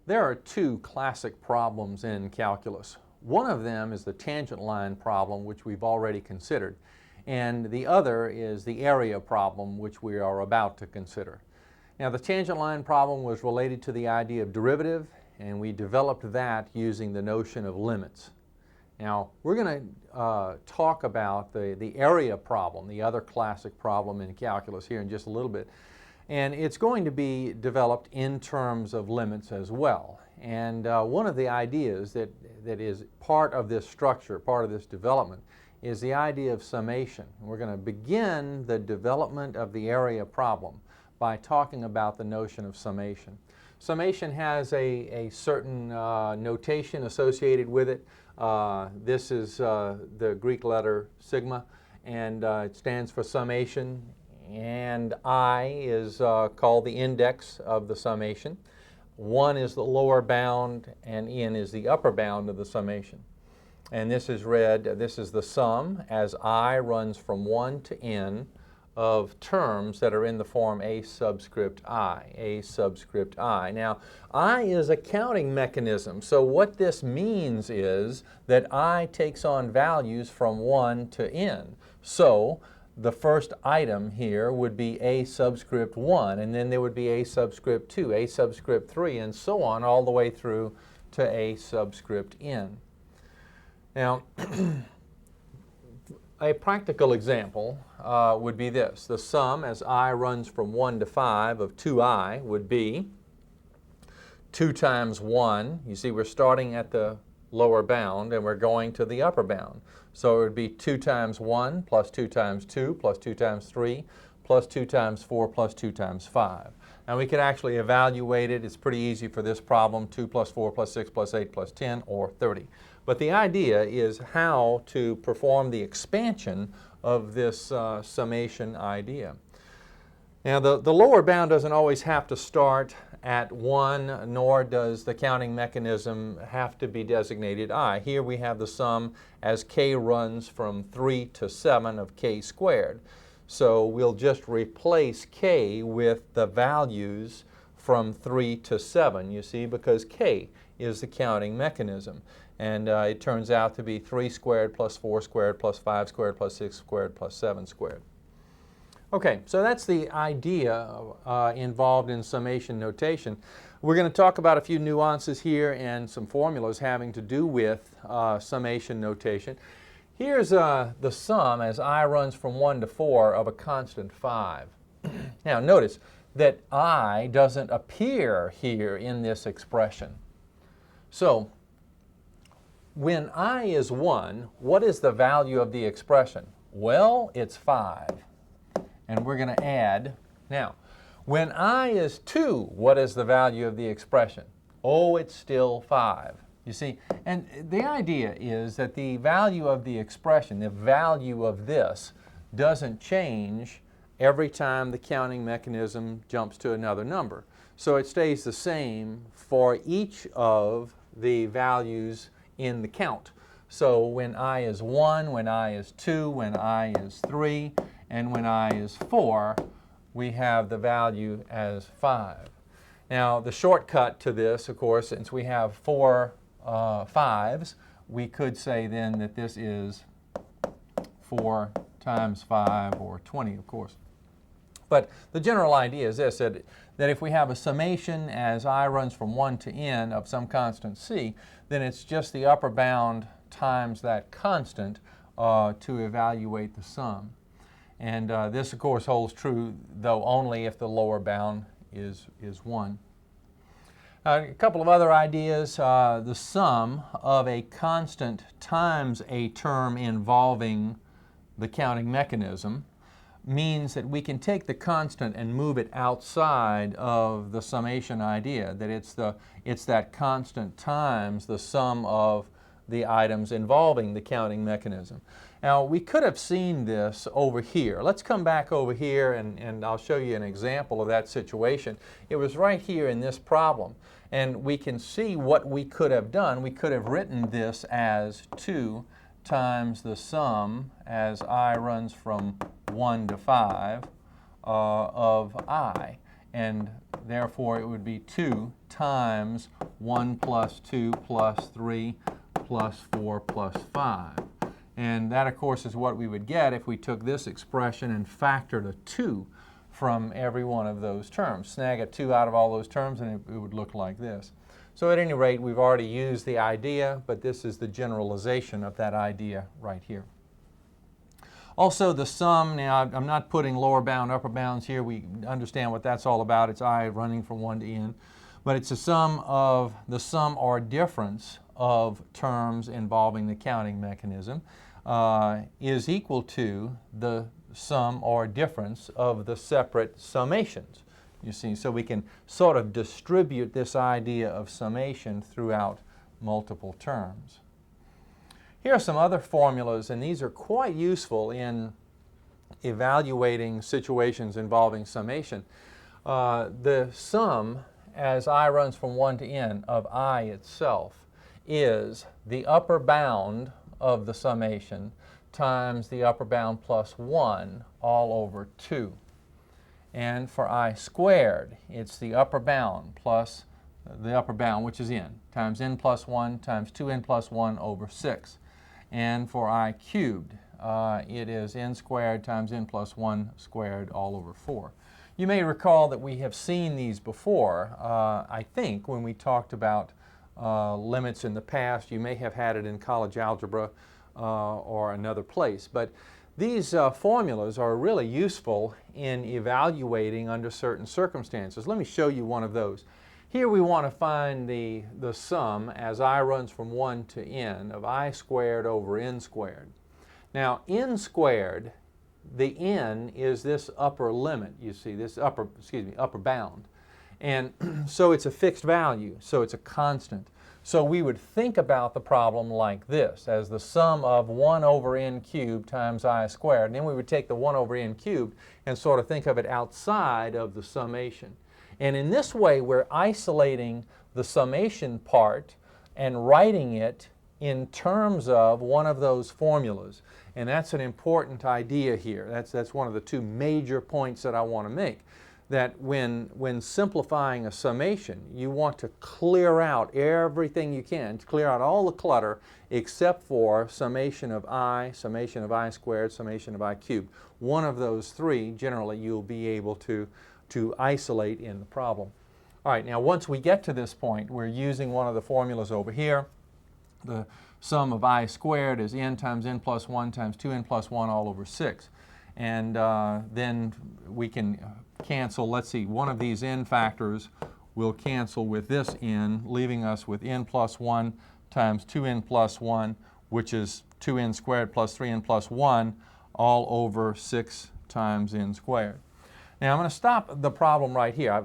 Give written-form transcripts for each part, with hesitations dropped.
There are two classic problems in calculus. One of them is the tangent line problem, which we've already considered, and the other is the area problem, which we are about to consider. Now, the tangent line problem was related to the idea of derivative, and we developed that using the notion of limits. Now, we're going to talk about the area problem, the other classic problem in calculus, here in just a little bit. And it's going to be developed in terms of limits as well. And one of the ideas that is part of this structure, part of this development, is the idea of summation. We're going to begin the development of the area problem by talking about the notion of summation. Summation has a certain notation associated with it. This is the Greek letter sigma, and it stands for summation. And I is called the index of the summation. 1 is the lower bound, and n is the upper bound of the summation. And this is read, this is the sum as I runs from 1 to n of terms that are in the form a subscript I, a subscript I. Now, I is a counting mechanism, so what this means is that I takes on values from 1 to n. So, the first item here would be a subscript 1, and then there would be a subscript 2, a subscript 3, and so on all the way through to a subscript n. Now, a practical example would be this. The sum as I runs from 1 to 5 of 2i would be 2 times 1. You see, we're starting at the lower bound and we're going to the upper bound. So it would be 2 times 1 plus 2 times 2 plus 2 times 3 plus 2 times 4 plus 2 times 5. And we can actually evaluate it. It's pretty easy for this problem, 2 plus 4 plus 6 plus 8 plus 10 or 30. But the idea is how to perform the expansion of this summation idea. Now, the lower bound doesn't always have to start at 1, nor does the counting mechanism have to be designated I. Here we have the sum as k runs from 3 to 7 of k squared. So we'll just replace k with the values from 3 to 7, you see, because k is the counting mechanism. And it turns out to be 3 squared plus 4 squared plus 5 squared plus 6 squared plus 7 squared. Okay, so that's the idea involved in summation notation. We're going to talk about a few nuances here and some formulas having to do with summation notation. Here's the sum as I runs from 1 to 4 of a constant 5. Now notice that I doesn't appear here in this expression. So when I is 1, what is the value of the expression? Well, it's 5. And we're going to add. Now, when I is 2, what is the value of the expression? Oh, it's still 5. You see, and the idea is that the value of the expression, the value of this, doesn't change every time the counting mechanism jumps to another number. So it stays the same for each of the values in the count. So when I is 1, when I is 2, when I is 3, and when I is 4, we have the value as 5. Now, the shortcut to this, of course, since we have 4 5s, we could say then that this is 4 times 5, or 20, of course. But the general idea is this, that if we have a summation as I runs from 1 to n of some constant c, then it's just the upper bound times that constant to evaluate the sum. And this, of course, holds true, though only if the lower bound is 1. A couple of other ideas. The sum of a constant times a term involving the counting mechanism means that we can take the constant and move it outside of the summation idea, that it's that constant times the sum of the items involving the counting mechanism. Now, we could have seen this over here. Let's come back over here and I'll show you an example of that situation. It was right here in this problem. And we can see what we could have done. We could have written this as 2 times the sum as I runs from 1 to 5 of I. and therefore it would be 2 times 1 plus 2 plus 3 plus 4 plus 5. And that, of course, is what we would get if we took this expression and factored a 2 from every one of those terms. Snag a 2 out of all those terms and it would look like this. So at any rate, we've already used the idea, but this is the generalization of that idea right here. Also the sum, now I'm not putting lower bound, upper bounds here. We understand what that's all about. It's I running from 1 to n. But it's the sum or difference of terms involving the counting mechanism is equal to the sum or difference of the separate summations. You see, so we can sort of distribute this idea of summation throughout multiple terms. Here are some other formulas, and these are quite useful in evaluating situations involving summation. The sum, as I runs from 1 to n, of I itself is the upper bound of the summation times the upper bound plus 1 all over 2. And for I squared, it's the upper bound plus the upper bound, which is n, times n plus 1 times 2n plus 1 over 6. And for I cubed, it is n squared times n plus 1 squared all over 4. You may recall that we have seen these before, I think, when we talked about limits in the past. You may have had it in college algebra or another place. But these formulas are really useful in evaluating under certain circumstances. Let me show you one of those. Here we want to find the sum as I runs from 1 to n of I squared over n squared. Now n squared, the n is this upper limit, you see, this upper bound. And so it's a fixed value, so it's a constant. So we would think about the problem like this, as the sum of 1 over n cubed times I squared. And then we would take the 1 over n cubed and sort of think of it outside of the summation. And in this way, we're isolating the summation part and writing it in terms of one of those formulas. And that's an important idea here. That's one of the two major points that I want to make. That when simplifying a summation, you want to clear out everything you can, to clear out all the clutter except for summation of I squared, summation of I cubed. One of those three, generally, you'll be able to isolate in the problem. All right, now once we get to this point, we're using one of the formulas over here. The sum of I squared is n times n plus 1 times 2n plus 1 all over 6. And then we can cancel, let's see, one of these n factors will cancel with this n, leaving us with n plus 1 times 2n plus 1, which is 2n squared plus 3n plus 1, all over 6 times n squared. Now I'm going to stop the problem right here.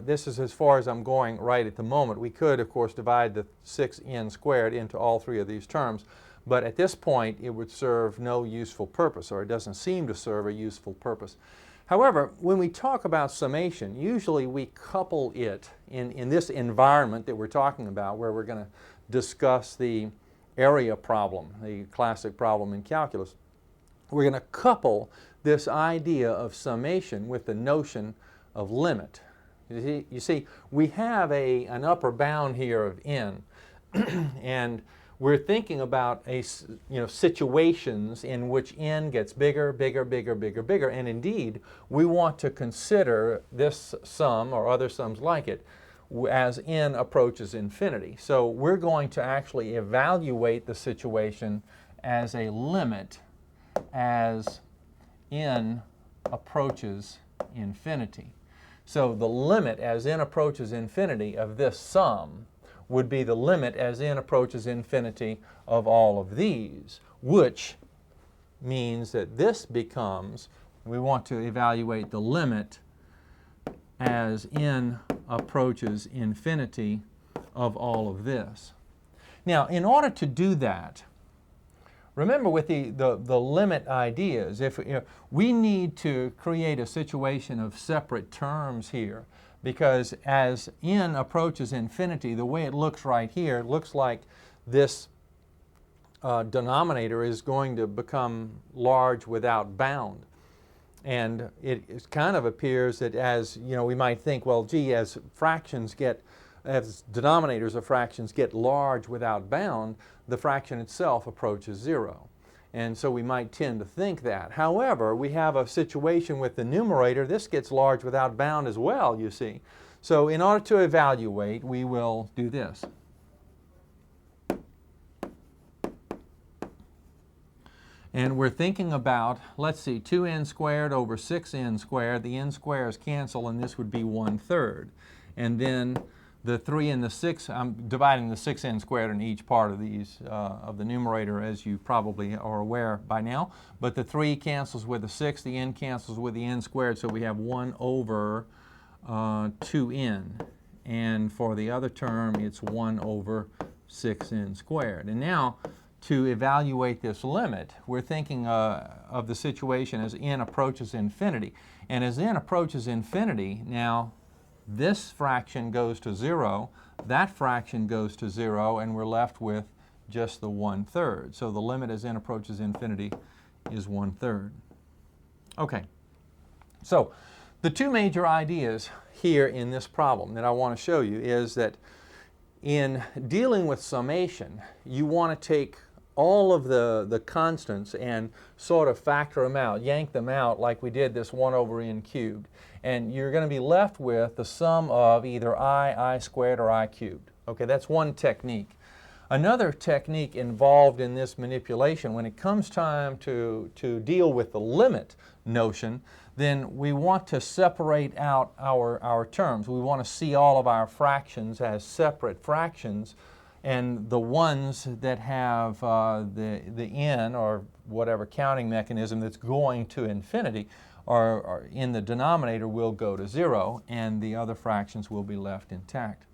This is as far as I'm going right at the moment. We could, of course, divide the 6n squared into all three of these terms. But at this point, it would serve no useful purpose, or it doesn't seem to serve a useful purpose. However, when we talk about summation, usually we couple it in this environment that we're talking about, where we're going to discuss the area problem, the classic problem in calculus. We're going to couple this idea of summation with the notion of limit. You see, we have an upper bound here of n, and we're thinking about situations in which n gets bigger, bigger, bigger, bigger, bigger, and indeed we want to consider this sum or other sums like it as n approaches infinity. So we're going to actually evaluate the situation as a limit as n approaches infinity. So the limit as n approaches infinity of this sum would be the limit as n approaches infinity of all of these, which means that this becomes, we want to evaluate the limit as n approaches infinity of all of this. Now, in order to do that, remember with the limit ideas, we need to create a situation of separate terms here, because as n approaches infinity, the way it looks right here, it looks like this denominator is going to become large without bound. And it kind of appears that as, we might think, well, gee, as denominators of fractions get large without bound, the fraction itself approaches zero. And so we might tend to think that. However, we have a situation with the numerator. This gets large without bound as well, you see. So in order to evaluate, we will do this. And we're thinking about, let's see, 2n squared over 6n squared. The n squares cancel, and this would be 1/3. And then the 3 and the 6, I'm dividing the 6n squared in each part of these, of the numerator, as you probably are aware by now. But the 3 cancels with the 6, the n cancels with the n squared, so we have 1 over 2n. And for the other term, it's 1 over 6n squared. And now, to evaluate this limit, we're thinking of the situation as n approaches infinity. And as n approaches infinity, now this fraction goes to 0, that fraction goes to 0, and we're left with just the 1/3. So the limit as n approaches infinity is 1/3. Okay, so the two major ideas here in this problem that I want to show you is that in dealing with summation, you want to take all of the constants and sort of factor them out, yank them out like we did this 1 over n cubed. And you're going to be left with the sum of either I squared, or I cubed. Okay, that's one technique. Another technique involved in this manipulation, when it comes time to deal with the limit notion, then we want to separate out our terms. We want to see all of our fractions as separate fractions, and the ones that have the n, or whatever counting mechanism that's going to infinity, are in the denominator will go to 0, and the other fractions will be left intact.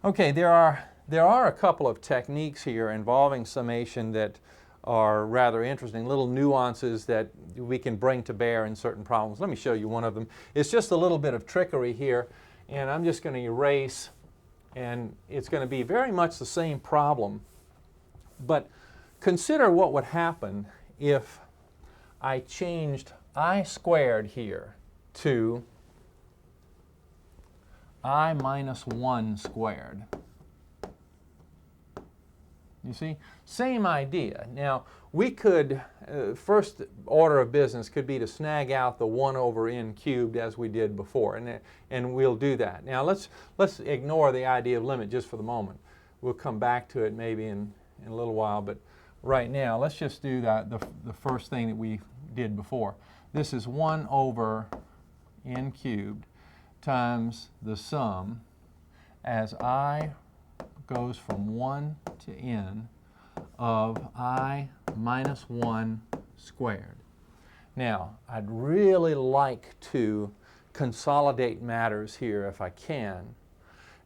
Okay, there are a couple of techniques here involving summation that are rather interesting, little nuances that we can bring to bear in certain problems. Let me show you one of them. It's just a little bit of trickery here, and I'm just going to erase, and it's going to be very much the same problem. But consider what would happen if I changed I squared here to I minus 1 squared. You see? Same idea. Now, we could, first order of business could be to snag out the 1 over n cubed as we did before, and we'll do that. Now, let's ignore the idea of limit just for the moment. We'll come back to it maybe in a little while, but right now, let's just do the first thing that we did before. This is 1 over n cubed times the sum as I goes from 1 to n of I minus 1 squared. Now, I'd really like to consolidate matters here if I can.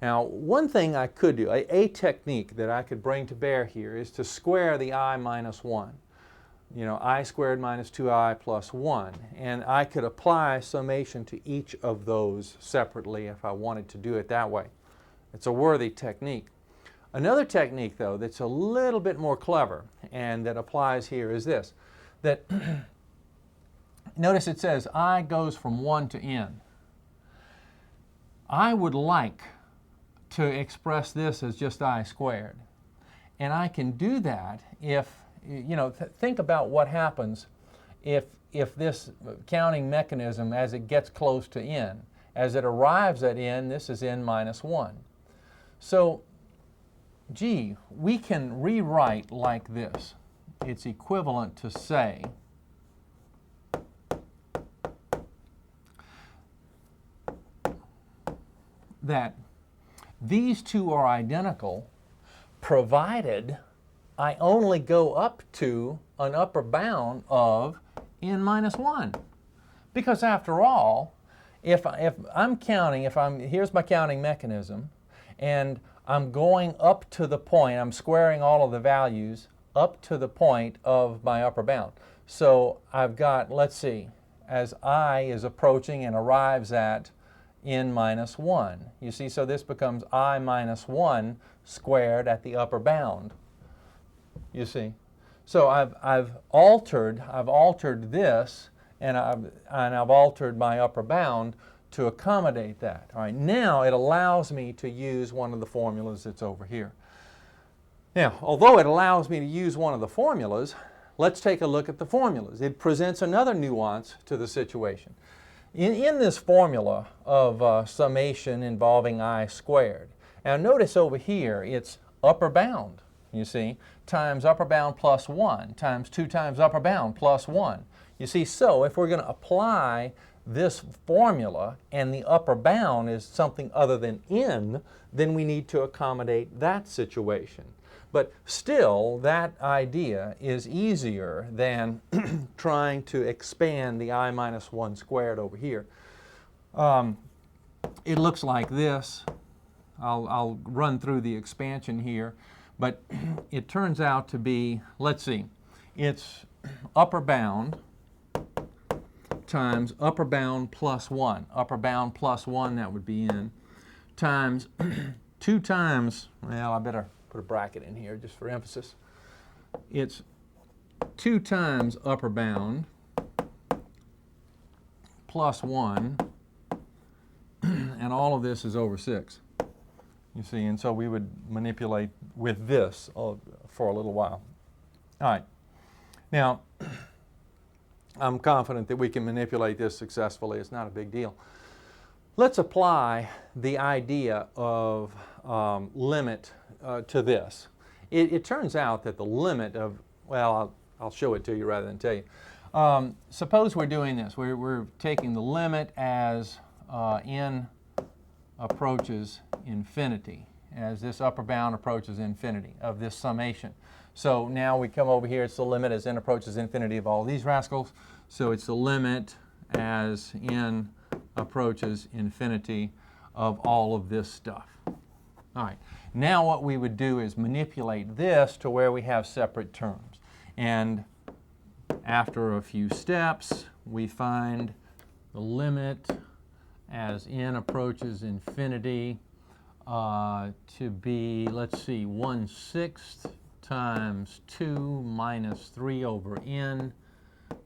Now, one thing I could do, a technique that I could bring to bear here, is to square the I minus 1. I squared minus 2I plus 1. And I could apply summation to each of those separately if I wanted to do it that way. It's a worthy technique. Another technique, though, that's a little bit more clever and that applies here is this, that notice it says I goes from 1 to n. I would like to express this as just I squared. And I can do that if, think about what happens if this counting mechanism, as it gets close to n, as it arrives at n, this is n minus 1. So, gee, we can rewrite like this. It's equivalent to say that these two are identical provided I only go up to an upper bound of n minus 1. Because after all, if I'm counting, here's my counting mechanism, and I'm going up to the point, I'm squaring all of the values up to the point of my upper bound. So I've got, let's see, as I is approaching and arrives at n minus 1. You see, so this becomes I minus 1 squared at the upper bound. You see. So I've altered this and I've altered my upper bound to accommodate that. All right, now it allows me to use one of the formulas that's over here. Now, although it allows me to use one of the formulas, let's take a look at the formulas. It presents another nuance to the situation. In this formula of summation involving I squared, now notice over here it's upper bound, you see, times upper bound plus 1 times 2 times upper bound plus 1. You see, so if we're going to apply this formula and the upper bound is something other than n, then we need to accommodate that situation. But still, that idea is easier than trying to expand the I minus 1 squared over here. It looks like this. I'll run through the expansion here, but it turns out to be, let's see, it's upper bound times upper bound plus 1. Upper bound plus 1, that would be n, times 2 times, well, I better put a bracket in here just for emphasis. It's 2 times upper bound plus 1, and all of this is over 6. You see, and so we would manipulate with this for a little while. All right. Now, I'm confident that we can manipulate this successfully. It's not a big deal. Let's apply the idea of limit to this. It turns out that the limit of, well, I'll show it to you rather than tell you. Suppose we're doing this. We're taking the limit as n approaches infinity, as this upper bound approaches infinity of this summation. So now we come over here, it's the limit as n approaches infinity of all these rascals. So it's the limit as n approaches infinity of all of this stuff. All right, now what we would do is manipulate this to where we have separate terms. And after a few steps, we find the limit as n approaches infinity to be, let's see, 1/6 times 2 minus 3 over n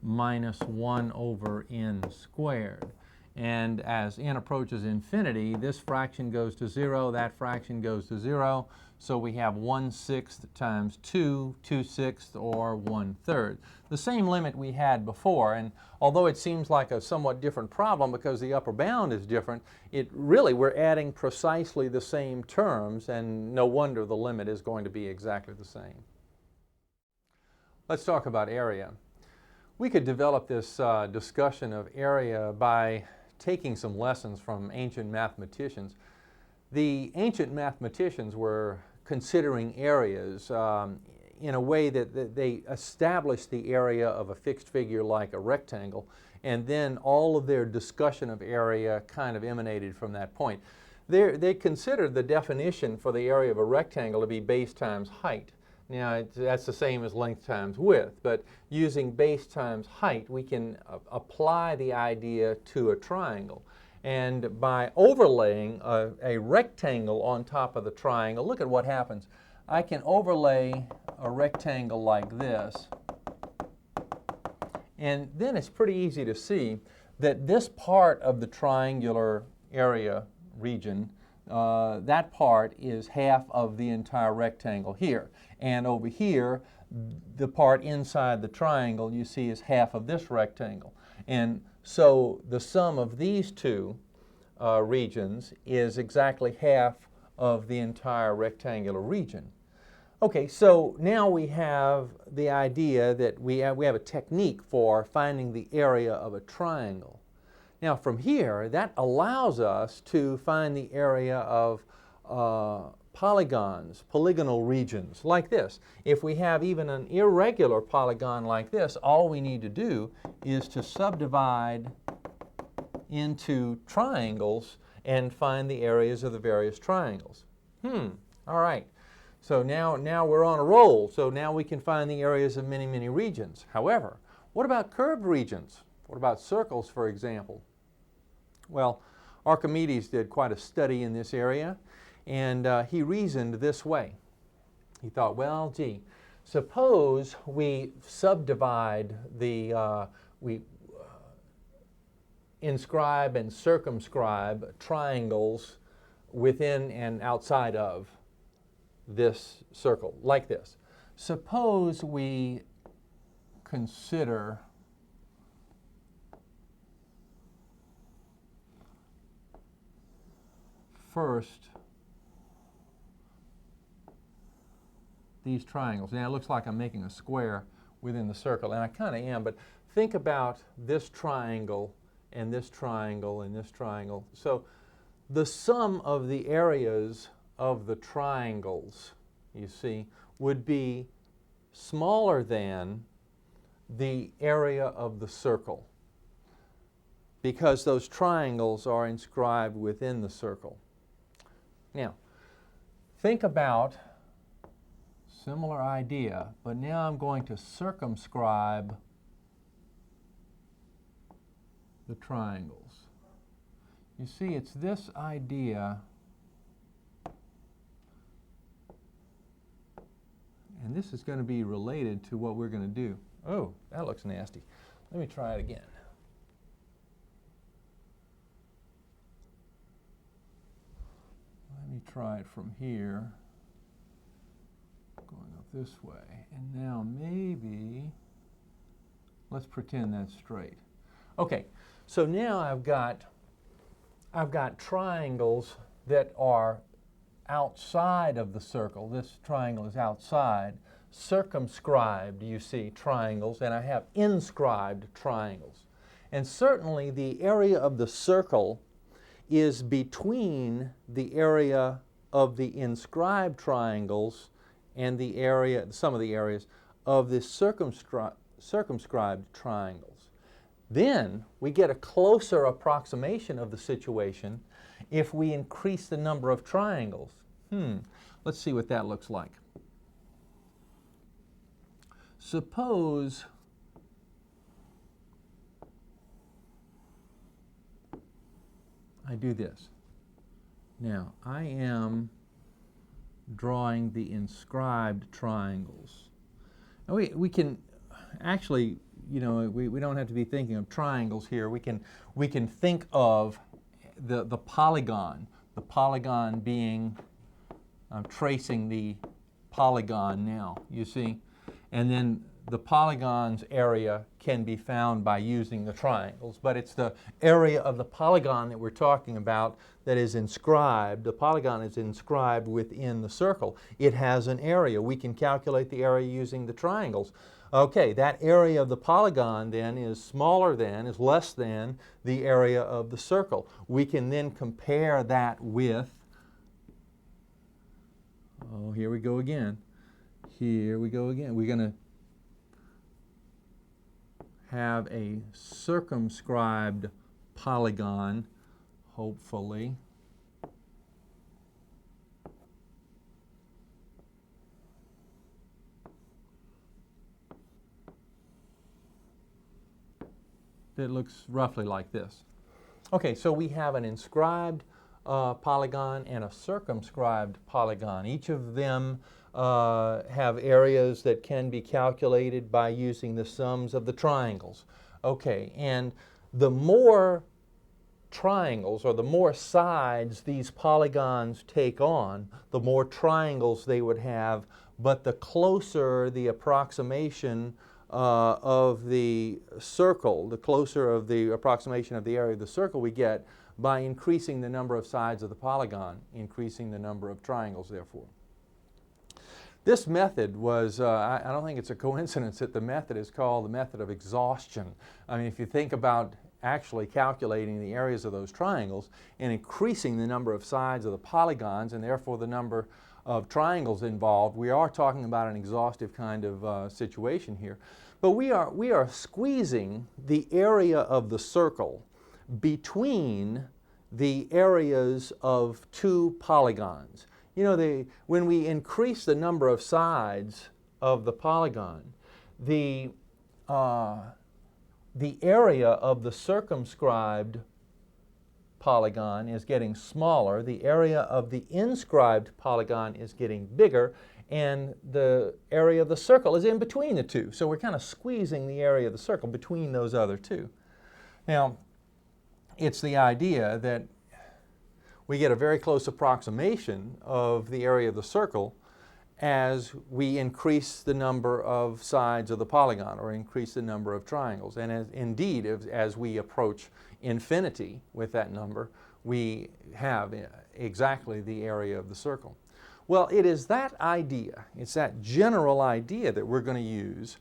minus 1 over n squared. And as n approaches infinity, this fraction goes to 0, that fraction goes to 0. So we have 1/6 times 2, 2/6, or 1/3. The same limit we had before, and although it seems like a somewhat different problem because the upper bound is different, we're adding precisely the same terms, and no wonder the limit is going to be exactly the same. Let's talk about area. We could develop this discussion of area by taking some lessons from ancient mathematicians. The ancient mathematicians were considering areas in a way that they established the area of a fixed figure like a rectangle, and then all of their discussion of area kind of emanated from that point. They considered the definition for the area of a rectangle to be base times height. Now, that's the same as length times width, but using base times height, we can apply the idea to a triangle. And by overlaying a rectangle on top of the triangle, look at what happens. I can overlay a rectangle like this, and then it's pretty easy to see that this part of the triangular area region, that part is half of the entire rectangle here. And over here, the part inside the triangle you see is half of this rectangle. And so the sum of these two regions is exactly half of the entire rectangular region. Okay, so now we have the idea that we have a technique for finding the area of a triangle. Now from here, that allows us to find the area of polygons, polygonal regions like this. If we have even an irregular polygon like this, all we need to do is to subdivide into triangles and find the areas of the various triangles. All right. So now we're on a roll. So now we can find the areas of many, many regions. However, what about curved regions? What about circles, for example? Well, Archimedes did quite a study in this area, and he reasoned this way. He thought, well, gee, suppose we subdivide the, we inscribe and circumscribe triangles within and outside of this circle, like this. Suppose we consider first these triangles. Now it looks like I'm making a square within the circle, and I kind of am, but think about this triangle and this triangle and this triangle. So the sum of the areas of the triangles, you see, would be smaller than the area of the circle, because those triangles are inscribed within the circle. Now, think about similar idea, but now I'm going to circumscribe the triangles. You see, it's this idea, and this is going to be related to what we're going to do. Oh, that looks nasty. Let me try it again. Let me try it from here, going up this way. And now maybe, let's pretend that's straight. Okay, so now I've got triangles that are outside of the circle. This triangle is outside. Circumscribed, you see, triangles, and I have inscribed triangles. And certainly the area of the circle is between the area of the inscribed triangles and the area, some of the areas of the circumscribed triangles. Then we get a closer approximation of the situation if we increase the number of triangles. Let's see what that looks like. Suppose I do this. Now, I am drawing the inscribed triangles. Now we can actually, you know, we don't have to be thinking of triangles here. We can think of the polygon being, I'm tracing the polygon now, you see, and then the polygon's area can be found by using the triangles, but it's the area of the polygon that we're talking about that is inscribed. The polygon is inscribed within the circle. It has an area. We can calculate the area using the triangles. Okay, that area of the polygon then is smaller than, is less than the area of the circle. We can then compare that with, oh, here we go again. Here we go again. We're going to have a circumscribed polygon, hopefully. That looks roughly like this. Okay, so we have an inscribed polygon and a circumscribed polygon. Each of them have areas that can be calculated by using the sums of the triangles. Okay, and the more triangles or the more sides these polygons take on, the more triangles they would have, but the closer the approximation of the circle, the closer of the approximation of the area of the circle we get by increasing the number of sides of the polygon, increasing the number of triangles, therefore. This method was, I don't think it's a coincidence that the method is called the method of exhaustion. I mean, if you think about actually calculating the areas of those triangles and increasing the number of sides of the polygons and therefore the number of triangles involved, we are talking about an exhaustive kind of situation here. But we are squeezing the area of the circle between the areas of two polygons. You know, when we increase the number of sides of the polygon, the area of the circumscribed polygon is getting smaller, the area of the inscribed polygon is getting bigger, and the area of the circle is in between the two. So we're kind of squeezing the area of the circle between those other two. Now, it's the idea that we get a very close approximation of the area of the circle as we increase the number of sides of the polygon or increase the number of triangles. And indeed, as we approach infinity with that number, we have exactly the area of the circle. Well, it is that idea, it's that general idea that we're going to use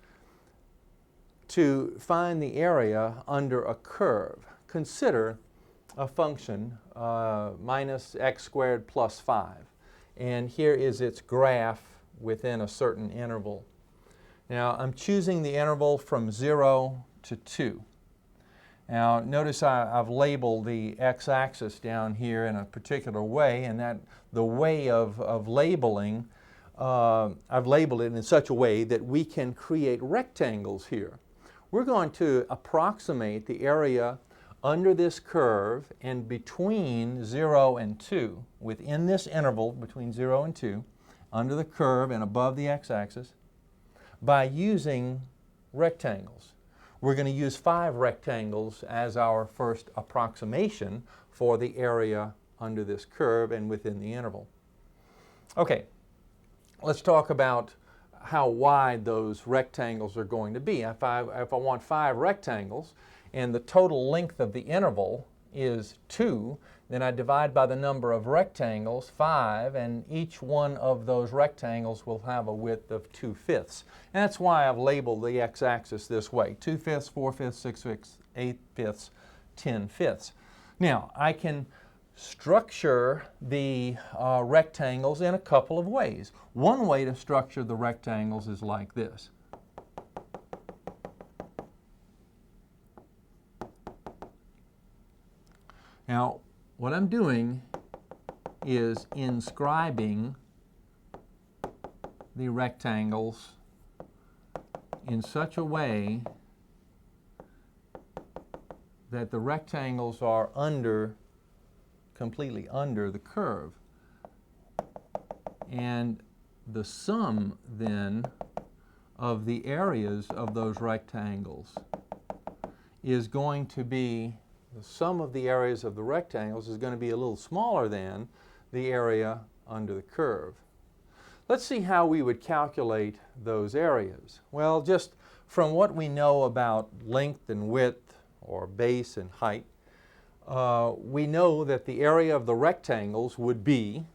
to find the area under a curve. Consider a function minus x squared plus 5. And here is its graph within a certain interval. Now, I'm choosing the interval from 0 to 2. Now, notice I've labeled the x-axis down here in a particular way, and that the way of labeling, I've labeled it in such a way that we can create rectangles here. We're going to approximate the area under this curve and between 0 and 2, within this interval between 0 and 2, under the curve and above the x-axis, by using rectangles. We're going to use 5 rectangles as our first approximation for the area under this curve and within the interval. Okay, let's talk about how wide those rectangles are going to be. If I want 5 rectangles and the total length of the interval is 2, then I divide by the number of rectangles, 5, and each one of those rectangles will have a width of 2/5. And that's why I've labeled the x-axis this way: 2/5, 4/5, 6/5, 8/5, 10/5. Now, I can structure the rectangles in a couple of ways. One way to structure the rectangles is like this. Now, what I'm doing is inscribing the rectangles in such a way that the rectangles are completely under the curve. And the sum then of the areas of those rectangles is going to be, the sum of the areas of the rectangles is going to be a little smaller than the area under the curve. Let's see how we would calculate those areas. Well, just from what we know about length and width, or base and height, we know that the area of the rectangles would be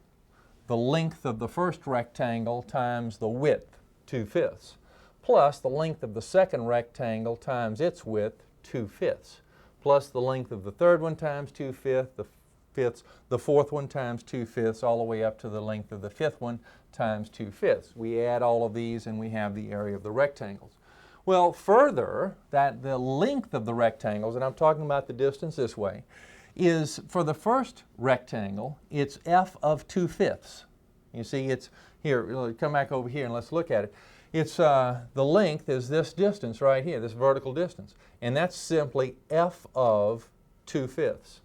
the length of the first rectangle times the width, 2/5, plus the length of the second rectangle times its width, 2/5, plus the length of the third one times 2/5, the fourth one times 2/5, all the way up to the length of the fifth one times 2/5. We add all of these and we have the area of the rectangles. Well, further, that the length of the rectangles, and I'm talking about the distance this way, is for the first rectangle, it's f of 2/5. You see, it's here, come back over here and let's look at it. It's the length is this distance right here, this vertical distance, and that's simply f of 2/5.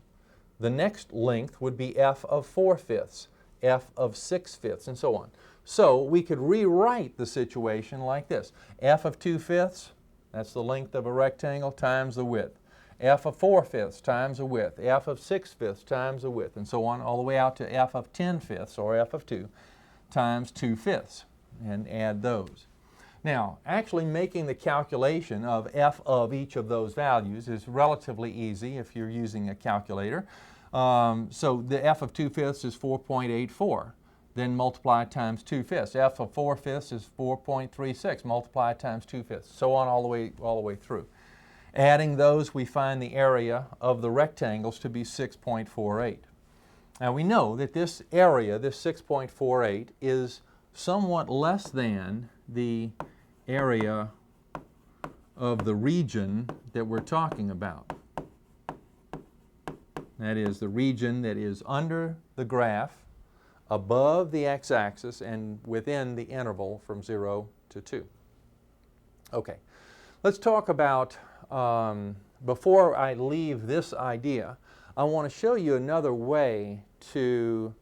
The next length would be f of 4/5, f of 6/5, and so on. So we could rewrite the situation like this: f of 2/5, that's the length of a rectangle, times the width. F of 4/5 times the width. F of 6/5 times the width, and so on, all the way out to f of 10/5, or f of 2, times 2/5, and add those. Now, actually making the calculation of f of each of those values is relatively easy if you're using a calculator. So the f of 2/5 is 4.84. Then multiply times 2/5. F of 4/5 is 4.36. Multiply times 2/5. So on all the way through. Adding those, we find the area of the rectangles to be 6.48. Now we know that this area, this 6.48, is somewhat less than the area of the region that we're talking about. That is the region that is under the graph, above the x-axis, and within the interval from 0 to 2. Okay, let's talk about, before I leave this idea, I want to show you another way to,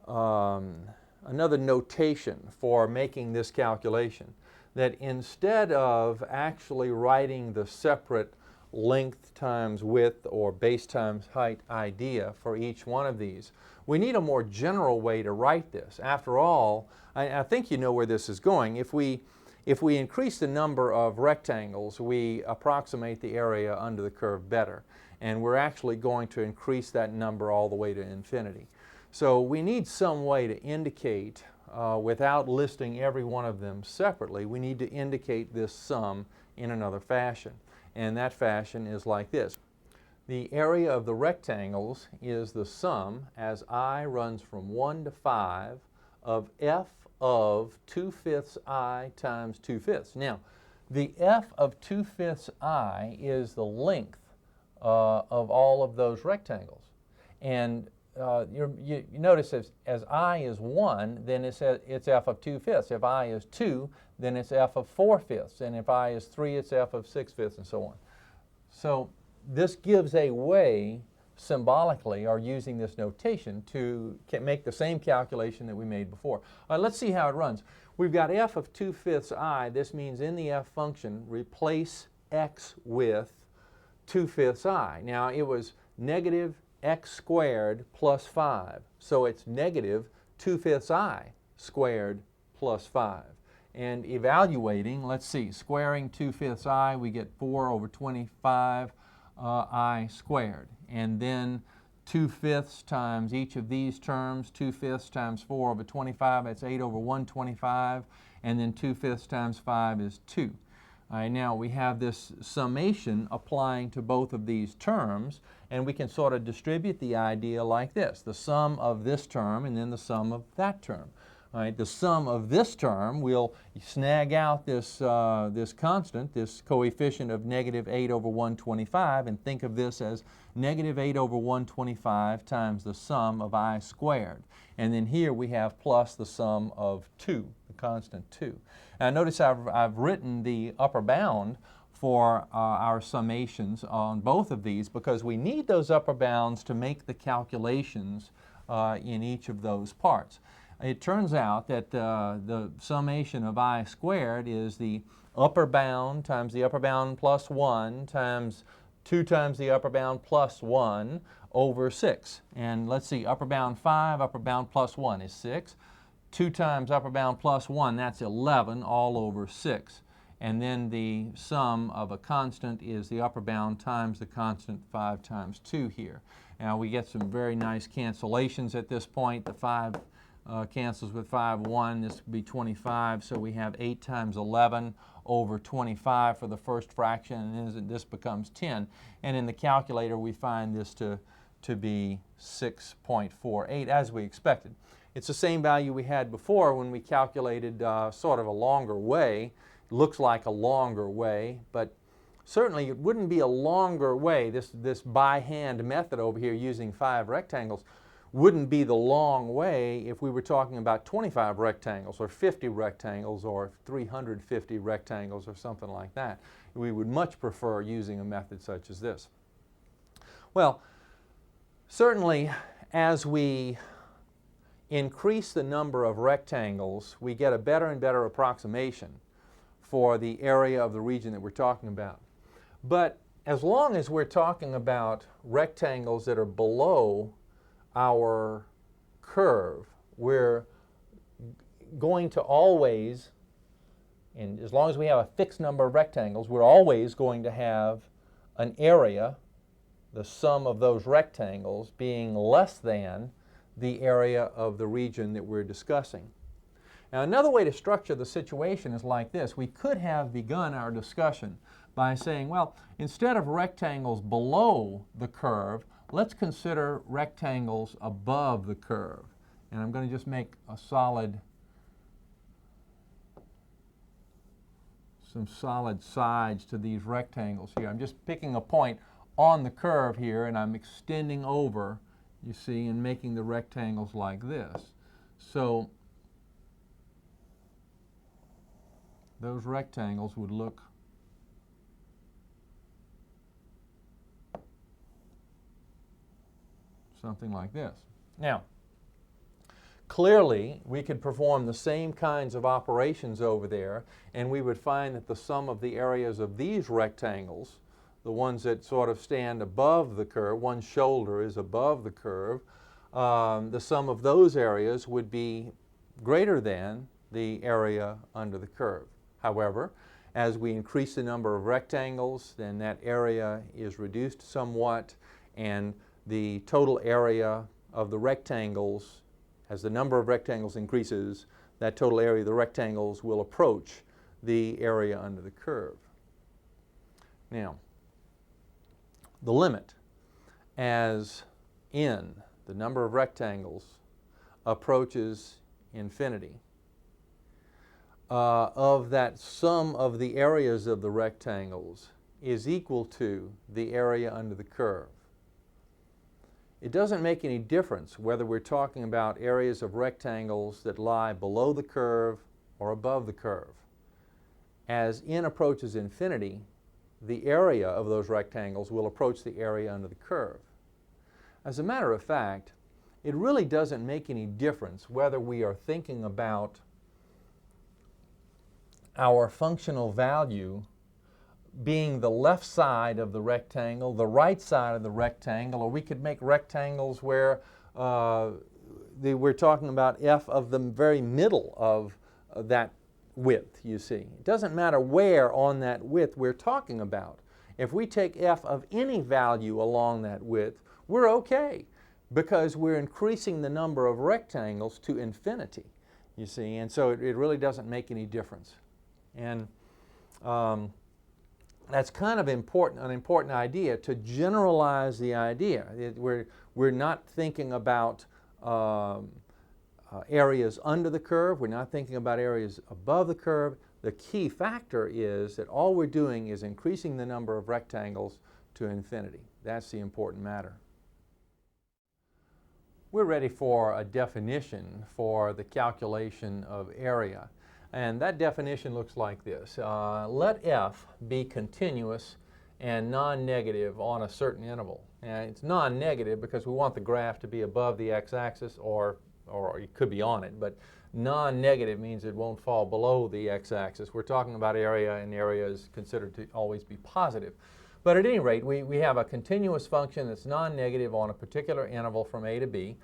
another notation for making this calculation. That instead of actually writing the separate length times width or base times height idea for each one of these. We need a more general way to write this. After all, I think you know where this is going. If we increase the number of rectangles, we approximate the area under the curve better. And we're actually going to increase that number all the way to infinity. So we need some way to indicate, without listing every one of them separately, we need to indicate this sum in another fashion. And that fashion is like this. The area of the rectangles is the sum, as I runs from 1 to 5, of f of 2/5 I times 2/5. Now, the f of 2/5 I is the length of all of those rectangles. And you notice as I is 1, then it's f of 2/5. If I is 2, then it's f of 4/5. And if I is 3, it's f of 6/5, and so on. So this gives a way, symbolically, or using this notation, to make the same calculation that we made before. All right, let's see how it runs. We've got f of 2/5 I. This means in the f function, replace x with 2/5 I. Now, it was negative x squared plus 5. So it's negative 2/5 I squared plus 5. And evaluating, let's see, squaring 2/5 I, we get 4 over 25 I squared. And then 2/5 times each of these terms, 2/5 times 4 over 25, that's 8 over 125. And then 2/5 times 5 is 2. All right, now we have this summation applying to both of these terms, and we can sort of distribute the idea like this: the sum of this term and then the sum of that term. All right, the sum of this term, we'll snag out this, this constant, this coefficient of negative 8 over 125, and think of this as negative 8 over 125 times the sum of I squared. And then here we have plus the sum of 2, the constant 2. Now notice I've written the upper bound for our summations on both of these, because we need those upper bounds to make the calculations in each of those parts. It turns out that the summation of I squared is the upper bound times the upper bound plus 1 times 2 times the upper bound plus 1 over 6. And let's see, upper bound 5, upper bound plus 1 is 6. 2 times upper bound plus 1, that's 11 all over 6. And then the sum of a constant is the upper bound times the constant 5 times 2 here. Now we get some very nice cancellations at this point. The 5 cancels with 5, 1. This would be 25. So we have 8 times 11 over 25 for the first fraction, and then this becomes 10. And in the calculator, we find this to be 6.48, as we expected. It's the same value we had before when we calculated sort of a longer way. It looks like a longer way, but certainly it wouldn't be a longer way. This by hand method over here using 5 rectangles wouldn't be the long way if we were talking about 25 rectangles or 50 rectangles or 350 rectangles or something like that. We would much prefer using a method such as this. Well, certainly as we increase the number of rectangles, we get a better and better approximation for the area of the region that we're talking about. But as long as we're talking about rectangles that are below our curve, we're going to always, and as long as we have a fixed number of rectangles, we're always going to have an area, the sum of those rectangles, being less than the area of the region that we're discussing. Now, another way to structure the situation is like this. We could have begun our discussion by saying, well, instead of rectangles below the curve, let's consider rectangles above the curve. And I'm going to just make a some solid sides to these rectangles here. I'm just picking a point on the curve here, and I'm extending over, you see, and making the rectangles like this. So those rectangles would look something like this. Now, clearly, we could perform the same kinds of operations over there, and we would find that the sum of the areas of these rectangles, the ones that sort of stand above the curve, one shoulder is above the curve, the sum of those areas would be greater than the area under the curve. However, as we increase the number of rectangles, then that area is reduced somewhat, and the total area of the rectangles, as the number of rectangles increases, that total area of the rectangles will approach the area under the curve. Now, the limit as n, the number of rectangles, approaches infinity, of that sum of the areas of the rectangles is equal to the area under the curve. It doesn't make any difference whether we're talking about areas of rectangles that lie below the curve or above the curve. As n approaches infinity, the area of those rectangles will approach the area under the curve. As a matter of fact, it really doesn't make any difference whether we are thinking about our functional value being the left side of the rectangle, the right side of the rectangle, or we could make rectangles where we're talking about f of the very middle of that width, you see. It doesn't matter where on that width we're talking about. If we take f of any value along that width, we're okay, because we're increasing the number of rectangles to infinity, you see, and so it really doesn't make any difference. And that's kind of an important idea, to generalize the idea. We're not thinking about areas under the curve. We're not thinking about areas above the curve. The key factor is that all we're doing is increasing the number of rectangles to infinity. That's the important matter. We're ready for a definition for the calculation of area. And that definition looks like this. Let f be continuous and non-negative on a certain interval. And it's non-negative because we want the graph to be above the x-axis, or it could be on it, but non-negative means it won't fall below the x-axis. We're talking about area, and area is considered to always be positive. But at any rate, we have a continuous function that's non-negative on a particular interval from a to b.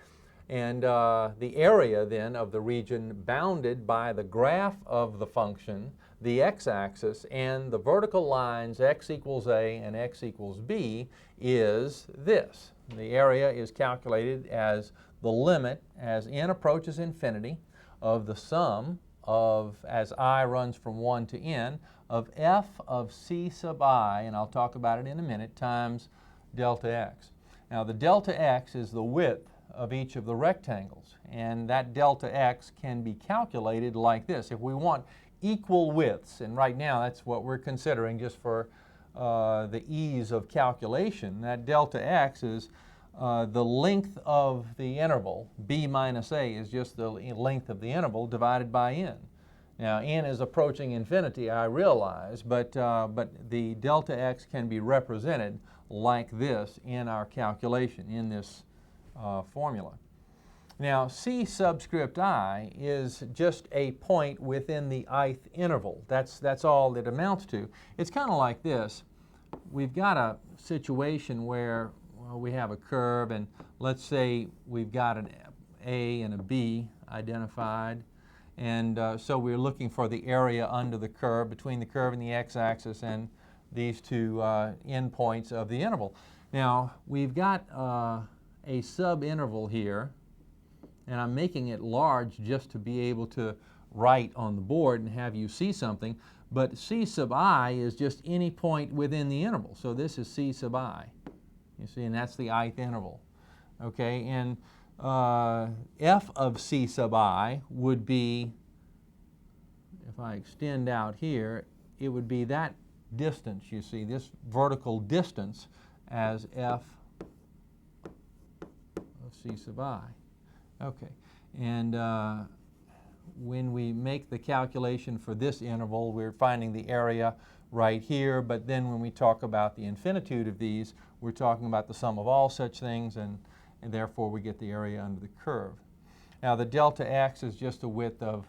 And the area then of the region bounded by the graph of the function, the x-axis, and the vertical lines x equals a and x equals b is this. The area is calculated as the limit as n approaches infinity of the sum of, as I runs from 1 to n, of f of c sub I, and I'll talk about it in a minute, times delta x. Now the delta x is the width of each of the rectangles, and that delta x can be calculated like this. If we want equal widths, and right now that's what we're considering just for the ease of calculation, that delta x is the length of the interval. B minus a is just the length of the interval divided by n. Now n is approaching infinity, I realize, but the delta x can be represented like this in our calculation, in this formula. Now c subscript I is just a point within the ith interval. That's all it amounts to. It's kind of like this. We've got a situation where we have a curve, and let's say we've got an a and a b identified, and so we're looking for the area under the curve, between the curve and the x-axis and these two endpoints of the interval. Now we've got a sub-interval here, and I'm making it large just to be able to write on the board and have you see something, but c sub I is just any point within the interval. So this is c sub I, you see, and that's the ith interval. Okay, and f of c sub I would be, if I extend out here, it would be that distance, you see, this vertical distance as f of c sub I. Okay, and when we make the calculation for this interval, we're finding the area right here, but then when we talk about the infinitude of these, we're talking about the sum of all such things, and therefore we get the area under the curve. Now the delta x is just the width of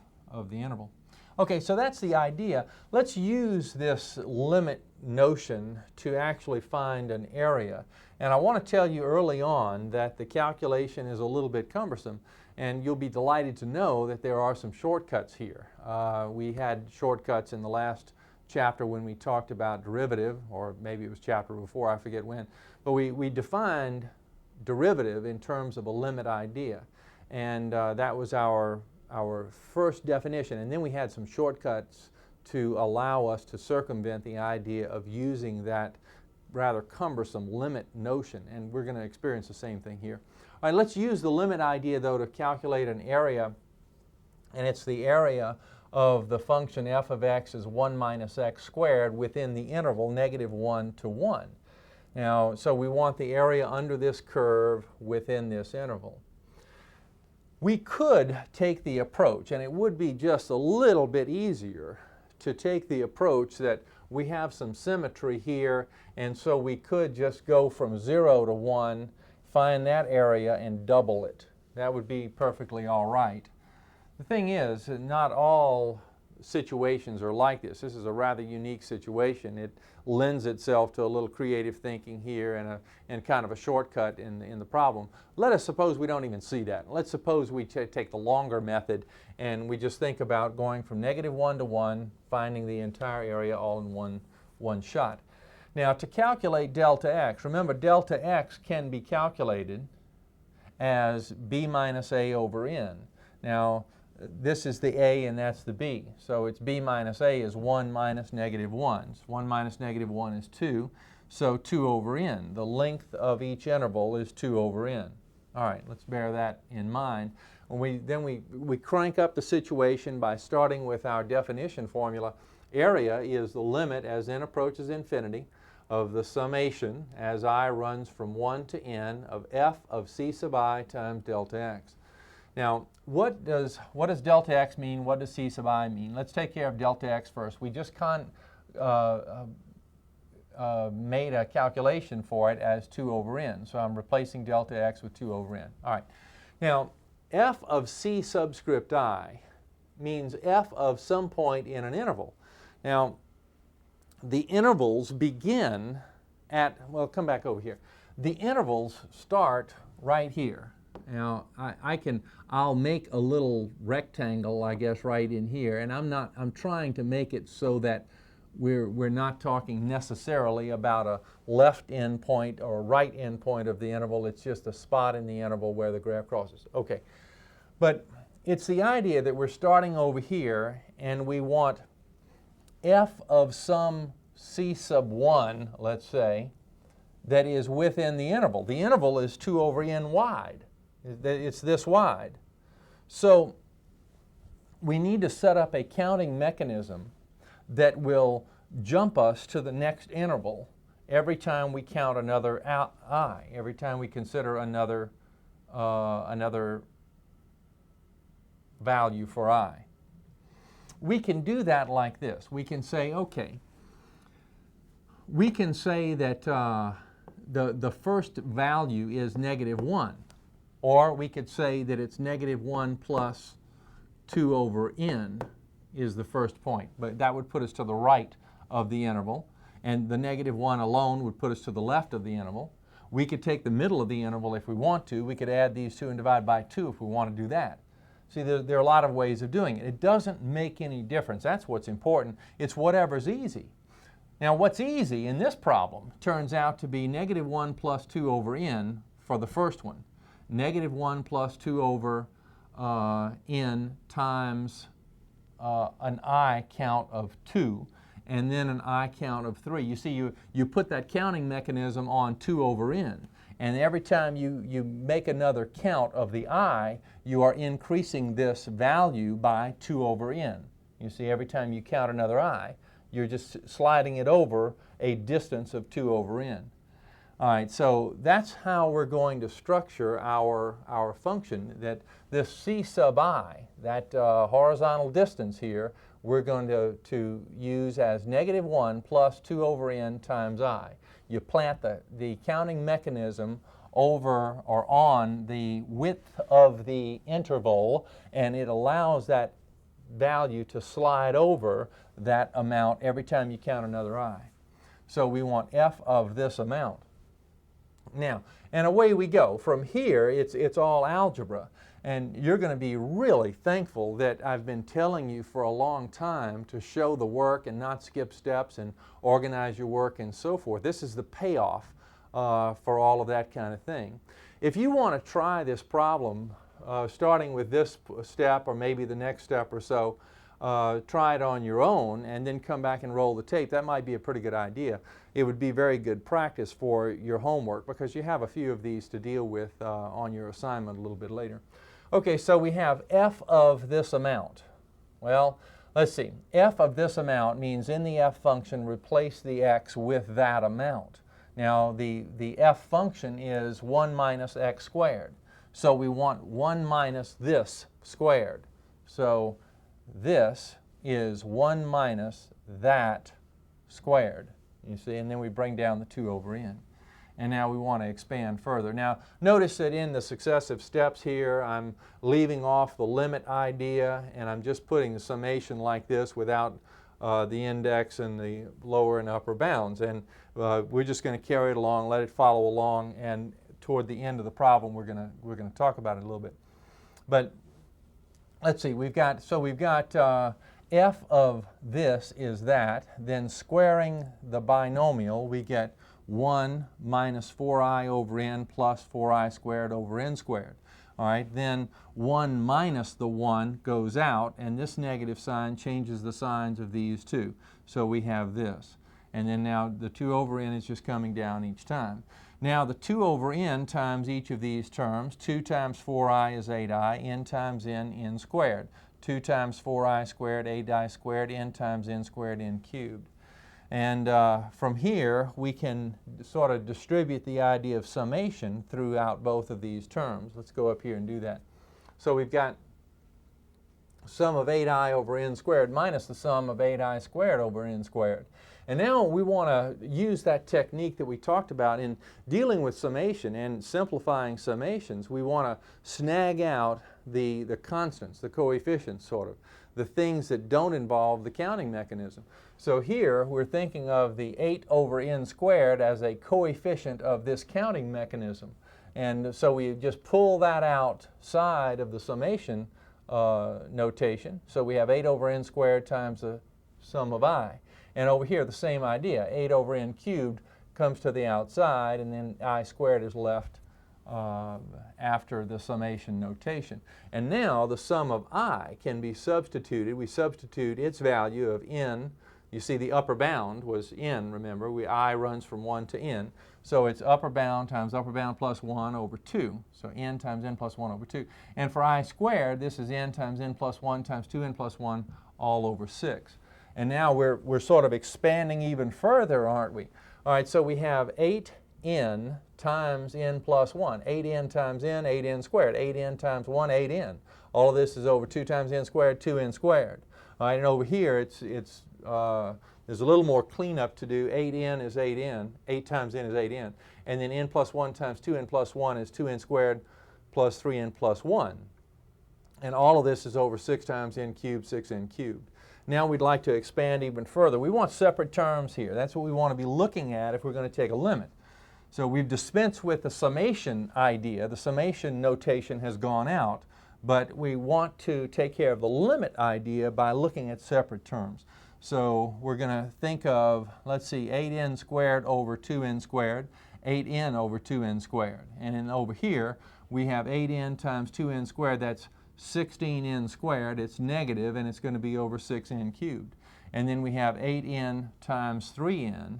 the interval. Okay, so that's the idea. Let's use this limit notion to actually find an area. And I want to tell you early on that the calculation is a little bit cumbersome, and you'll be delighted to know that there are some shortcuts here. We had shortcuts in the last chapter when we talked about derivative, or maybe it was chapter before, I forget when, but we defined derivative in terms of a limit idea, and that was our first definition, and then we had some shortcuts to allow us to circumvent the idea of using that rather cumbersome limit notion, and we're going to experience the same thing here. All right, let's use the limit idea though to calculate an area, and it's the area of the function f of x is 1 minus x squared within the interval -1 to 1. Now, so we want the area under this curve within this interval. We could take the approach, and it would be just a little bit easier to take the approach that we have some symmetry here, and so we could just go from 0 to 1, find that area and double it. That would be perfectly all right. The thing is, not all situations are like this. This is a rather unique situation. It lends itself to a little creative thinking here and kind of a shortcut in the problem. Let us suppose we don't even see that. Let's suppose we take the longer method and we just think about going from -1 to 1, finding the entire area all in one shot. Now, to calculate delta x, remember delta x can be calculated as b minus a over n. Now, this is the a and that's the b. So it's b minus a is 1 minus -1. 1 minus -1 is 2, so 2 over n. The length of each interval is 2 over n. All right, let's bear that in mind. Then we crank up the situation by starting with our definition formula. Area is the limit as n approaches infinity of the summation as I runs from 1 to n of f of c sub I times delta x. Now, what does delta x mean? What does c sub I mean? Let's take care of delta x first. We just made a calculation for it as 2 over n. So I'm replacing delta x with 2 over n. All right. Now, f of c subscript I means f of some point in an interval. Now, the intervals begin at, well, come back over here. The intervals start right here. Now, I'll make a little rectangle, I guess, right in here, and I'm trying to make it so that we're not talking necessarily about a left end point or a right end point of the interval. It's just a spot in the interval where the graph crosses. Okay, but it's the idea that we're starting over here and we want f of some c sub 1, let's say, that is within the interval. The interval is 2 over n wide. It's this wide. So we need to set up a counting mechanism that will jump us to the next interval every time we count another I, every time we consider another value for I. We can do that like this. We can say, okay, we can say that the first value is -1. Or we could say that it's -1 plus 2 over n is the first point. But that would put us to the right of the interval. And the -1 alone would put us to the left of the interval. We could take the middle of the interval if we want to. We could add these two and divide by 2 if we want to do that. See, there are a lot of ways of doing it. It doesn't make any difference. That's what's important. It's whatever's easy. Now, what's easy in this problem turns out to be -1 plus 2 over n for the first one. -1 plus 2 over n times an I count of 2, and then an I count of 3. You see, you put that counting mechanism on 2 over n, and every time you make another count of the I, you are increasing this value by 2 over n. You see, every time you count another I, you're just sliding it over a distance of 2 over n. All right, so that's how we're going to structure our function, that this c sub I, that horizontal distance here, we're going to use as -1 plus 2 over n times I. You plant the counting mechanism over or on the width of the interval, and it allows that value to slide over that amount every time you count another I. So we want f of this amount. Now, and away we go. From here, it's all algebra. And you're going to be really thankful that I've been telling you for a long time to show the work and not skip steps and organize your work and so forth. This is the payoff for all of that kind of thing. If you want to try this problem, starting with this step or maybe the next step or so, try it on your own and then come back and roll the tape. That might be a pretty good idea. It would be very good practice for your homework because you have a few of these to deal with on your assignment a little bit later. Okay, so we have f of this amount. Well, let's see. F of this amount means in the f function replace the x with that amount. Now the f function is 1 minus x squared. So we want 1 minus this squared. So this is 1 minus that squared, you see, and then we bring down the 2 over n. And now we want to expand further. Now notice that in the successive steps here I'm leaving off the limit idea and I'm just putting the summation like this without the index and the lower and upper bounds. And we're just going to carry it along, let it follow along, and toward the end of the problem we're going to talk about it a little bit. But let's see, we've got f of this is that, then squaring the binomial we get 1 minus 4i over n plus 4i squared over n squared. All right, then 1 minus the 1 goes out and this negative sign changes the signs of these two. So we have this. And then now the 2 over n is just coming down each time. Now the 2 over n times each of these terms, 2 times 4i is 8i, n times n squared. 2 times 4i squared, 8i squared, n times n squared, n cubed. And from here we can sort of distribute the idea of summation throughout both of these terms. Let's go up here and do that. So we've got sum of 8i over n squared minus the sum of 8i squared over n squared. And now we want to use that technique that we talked about in dealing with summation and simplifying summations. We want to snag out the constants, the coefficients sort of, the things that don't involve the counting mechanism. So here we're thinking of the 8 over n squared as a coefficient of this counting mechanism. And so we just pull that outside of the summation notation. So we have 8 over n squared times the sum of I. And over here the same idea, 8 over n cubed comes to the outside and then I squared is left after the summation notation. And now the sum of I can be substituted. We substitute its value of n. You see the upper bound was n, remember. I runs from 1 to n. So it's upper bound times upper bound plus 1 over 2. So n times n plus 1 over 2. And for I squared, this is n times n plus 1 times 2n plus 1 all over 6. And now we're sort of expanding even further, aren't we? All right, so we have 8n times n plus 1. 8n times n, 8n squared. 8n times 1, 8n. All of this is over 2 times n squared, 2n squared. All right, and over here there's a little more cleanup to do. 8n is 8n. 8 times n is 8n. And then n plus 1 times 2n plus 1 is 2n squared plus 3n plus 1. And all of this is over 6 times n cubed, 6n cubed. Now we'd like to expand even further. We want separate terms here. That's what we want to be looking at if we're going to take a limit. So we've dispensed with the summation idea. The summation notation has gone out, but we want to take care of the limit idea by looking at separate terms. So we're going to think of, let's see, 8n squared over 2n squared, 8n over 2n squared. And then over here we have 8n times 2n squared, that's 16n squared, it's negative and it's going to be over 6n cubed. And then we have 8n times 3n,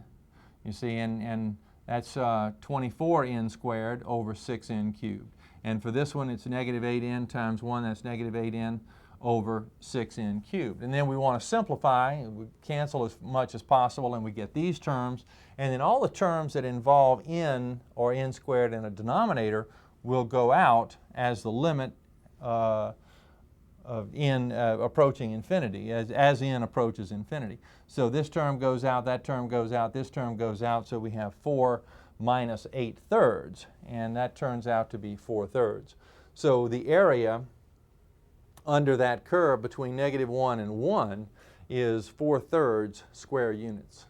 you see, and that's 24n squared over 6n cubed. And for this one it's negative 8n times 1, that's negative 8n over 6n cubed. And then we want to simplify, we cancel as much as possible and we get these terms. And then all the terms that involve n or n squared in a denominator will go out as the limit of n approaching infinity, as n approaches infinity. So this term goes out, that term goes out, this term goes out, so we have 4 minus 8/3, and that turns out to be 4/3. So the area under that curve between -1 and 1 is 4/3 square units.